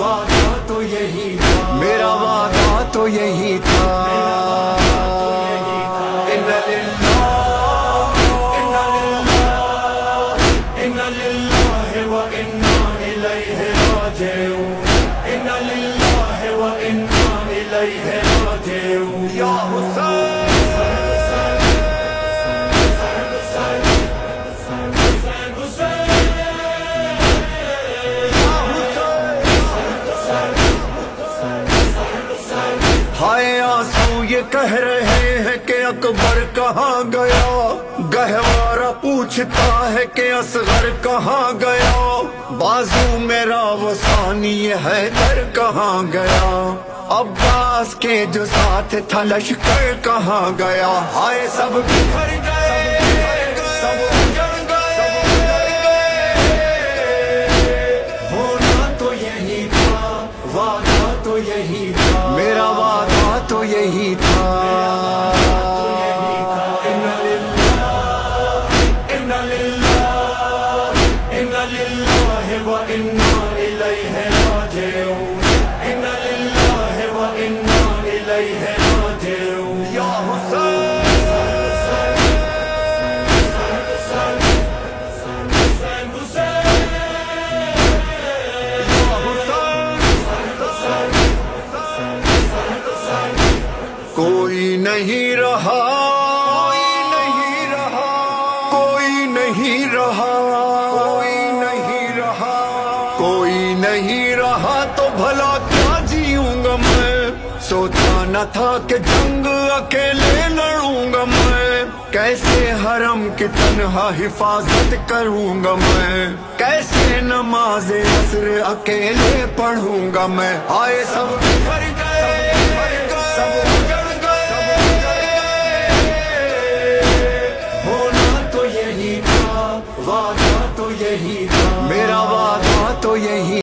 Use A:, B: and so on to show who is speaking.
A: وعدہ تو یہی تھا، میرا وعدہ تو یہی تھا۔ اِنَّ لِلَّهِ وَإِنَّا إِلَيْهِ راجعون، اِنَّ لِلَّهِ وَإِنَّا إِلَيْهِ راجعون۔ یا حسین ہائے آنسو یہ کہہ رہے ہیں کہ اکبر کہاں گیا، گہوارہ پوچھتا ہے کہ اصغر کہاں گیا، بازو میرا وہ ثانی حیدر کہاں گیا، عباس کے جو ساتھ تھا لشکر کہاں گیا، ہائے سب بکھر گئے، سب اجڑ گئے، ہونا تو یہی تھا، وعدہ تو یہی تھا، میرا وعدہ تو یہی تھا۔ اِنَّ لِلَّهِ وَإِنَّا إِلَيْهِ راجعون، اِنَّ لِلَّهِ وَإِنَّا إِلَيْهِ راجعون۔ یا کوئی نہیں رہا، کوئی نہیں رہا، کوئی نہیں رہا، کوئی نہیں رہا، کوئی نہیں رہا تو بھلا کیا جیوں گا میں، سوچا نہ تھا کہ جنگ اکیلے لڑوں گا میں، کیسے حرم کی تنہا حفاظت کروں گا میں، کیسے نماز عصر اکیلے پڑھوں گا میں، آئے سب بکھر گئے، سب اجڑ گئے، ہونا تو یہی تھا، وعدہ تو یہی تھا، میرا وعدہ تو یہی